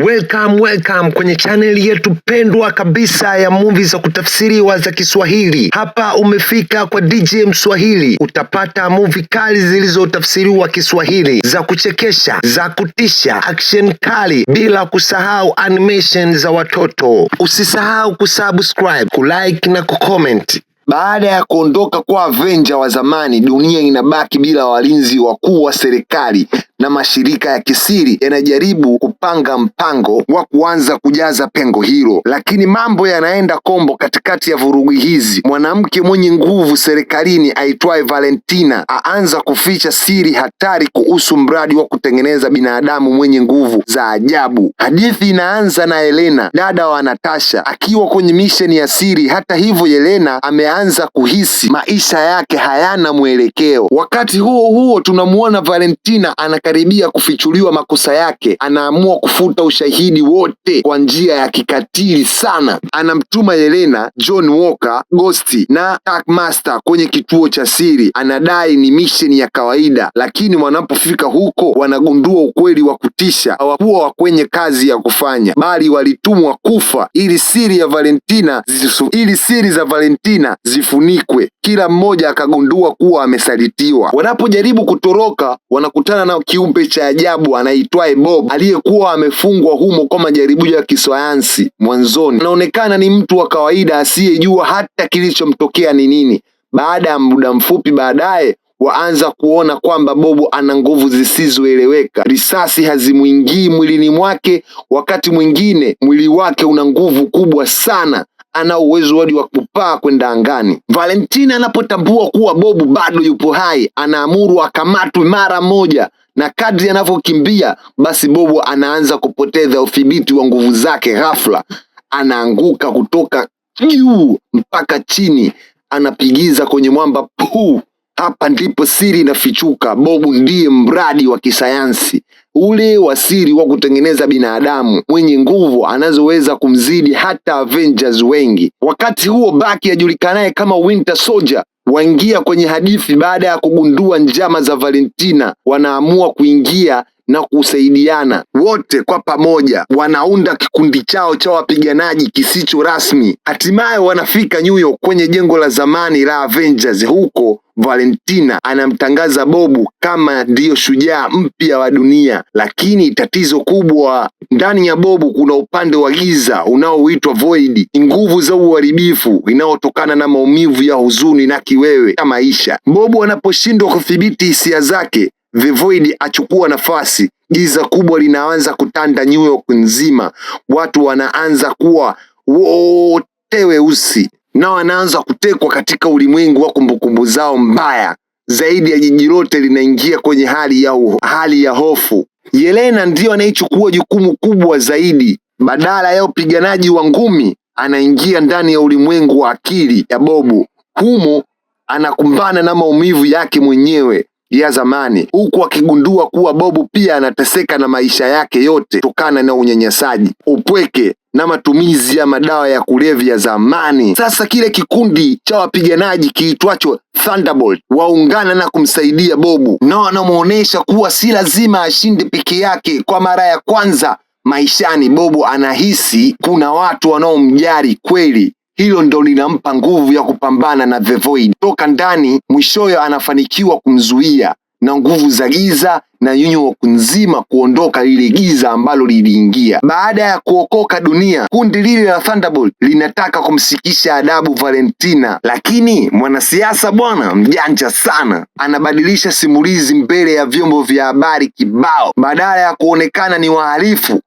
Welcome kwenye channel yetu pendwa kabisa ya movie za kutafsiriwa za Kiswahili. Hapa umefika kwa DJ Mswahili. Utapata movie kali zilizotafsiriwa Kiswahili, za kuchekesha, za kutisha, action kali, bila kusahau animation za watoto. Usisahau kusubscribe, kulike na kucomment. Baada ya kuondoka kwa Avenger wa zamani, dunia inabaki bila walinzi wakuu wa serikali, na mashirika ya kisiri yanajaribu kupanga mpango wa kuanza kujaza pengo hilo. Lakini mambo yanaenda kombo. Katikati ya vurugu hizi, mwanamke mwenye nguvu serikalini aitwaye Valentina aanza kuficha siri hatari kuhusu mradi wa kutengeneza binadamu mwenye nguvu za ajabu. Hadithi inaanza na Yelena, dada wa Natasha, akiwa kwenye misheni ya siri. Hata hivyo, Yelena ameanza kuhisi maisha yake hayana mwelekeo. Wakati huo huo, tunamuona Valentina anakaribia kufichuliwa makosa yake. Anaamua kufuta ushahidi wote kwa njia ya kikatili sana. Anamtuma Yelena, John Walker, Ghost na Taskmaster kwenye kituo cha siri. Anadai ni misheni ya kawaida, lakini wanapofika huko wanagundua ukweli wa kutisha. Hawakuwa kwenye kazi ya kufanya, bali walitumwa kufa ili siri za Valentina zifunikwe. Kila mmoja akagundua kuwa amesalitiwa. Wanapojaribu kutoroka, wanakutana na kiumbe cha ajabu anaitwaye Bob, aliyekuwa amefungwa humo kwa majaribio ya kisayansi. Mwanzoni anaonekana ni mtu wa kawaida asiyejua hata kilichomtokea ni nini. Baada ya muda mfupi baadaye, waanza kuona kwamba Bob ana nguvu zisizoeleweka. Risasi hazimuingii mwilini mwake, wakati mwingine mwili wake una nguvu kubwa sana. Ana uwezo hadi wa kupaa kwenda angani. Valentina anapotambua kuwa Bob bado yupo hai, anaamuru akamatwe mara moja, na kadri anavyokimbia basi Bob anaanza kupoteza udhibiti wa nguvu zake. Ghafla anaanguka kutoka juu mpaka chini, anapigiza kwenye mwamba. Hapa ndipo siri inafichuka. Bob ndiye mradi wa kisayansi ule wa siri wa kutengeneza binadamu mwenye nguvu anazoweza kumzidi hata Avengers wengi. Wakati huo, Bucky ajulikanaye kama Winter Soldier waingia kwenye hadithi. Baada ya kugundua njama za Valentina, wanaamua kuingia na kusaidiana. Wote kwa pamoja wanaunda kikundi chao cha wapiganaji kisicho rasmi. Hatimaye wanafika New York kwenye jengo la zamani la Avengers. Huko Valentina anamtangaza Bob kama ndiyo shujaa mpya wa dunia. Lakini tatizo kubwa, ndani ya Bob kuna upande wa giza unaoitwa Void, nguvu za uharibifu inayotokana na maumivu ya huzuni na kiwewe cha maisha. Bob anaposhindwa kudhibiti hisia zake, The Void achukua nafasi. Giza kubwa linaanza kutanda New York nzima. Watu wanaanza kuwa wote weusi na wanaanza kutekwa katika ulimwengu wa kumbukumbu zao mbaya. Zaidi ya jiji lote linaingia kwenye hali ya hofu. Yelena ndiyo anayechukua jukumu kubwa zaidi. Badala ya upiganaji wa ngumi, anaingia ndani ya ulimwengu wa akili ya Bob. Humo anakumbana na maumivu yake mwenyewe ya zamani, huku akigundua kuwa Bob pia anateseka na maisha yake yote kutokana na unyanyasaji, upweke na matumizi ya madawa ya kulevya zamani. Sasa kile kikundi cha wapiganaji kiitwacho Thunderbolt waungana na kumsaidia Bob, na wanamuonesha kuwa si lazima ashinde peke yake. Kwa mara ya kwanza maishani, Bob anahisi kuna watu wanaomjali kweli. Hilo ndo linampa nguvu ya kupambana na The Void toka ndani. Mwishowe anafanikiwa kumzuia na nguvu za giza na New York nzima kuondoka lile giza ambalo liliingia. Baada ya kuokoka dunia, kundi lile la Thunderbolt linataka kumshikisha adabu Valentina, lakini mwanasiasa bwana mjanja sana anabadilisha simulizi mbele ya vyombo vya habari kibao. Badala ya kuonekana ni wahalifu,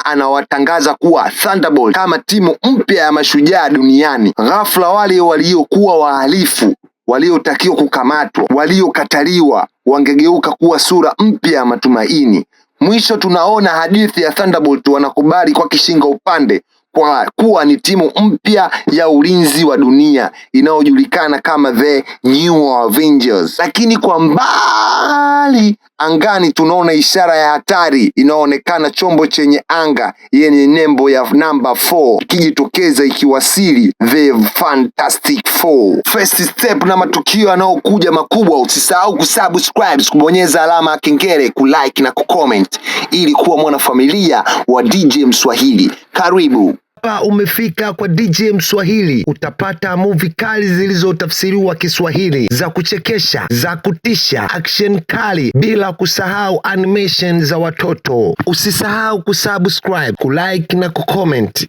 anawatangaza kuwa Thunderbolt kama timu mpya ya mashujaa duniani. Ghafla wale waliokuwa wahalifu, waliotakiwa kukamatwa, waliokataliwa, wangegeuka kuwa sura mpya ya matumaini. Mwisho tunaona hadithi ya Thunderbolt wanakubali kwa kishingo upande kwa kuwa ni timu mpya ya ulinzi wa dunia inayojulikana kama The New Avengers. Lakini kwa mbali Angani tunaona ishara ya hatari, inaonekana chombo chenye anga yenye nembo ya namba 4 ikijitokeza ikiwasili the Fantastic Four. First step na matukio yanayokuja makubwa. Usisahau kusubscribe, kubonyeza alama ya kengele, kulike na kucomment ili kuwa mwanafamilia wa DJ Mswahili. Karibu. Umefika kwa DJ Mswahili, utapata movie kali zilizotafsiriwa Kiswahili, za kuchekesha, za kutisha, action kali, bila kusahau animation za watoto. Usisahau kusubscribe, kulike na kucomment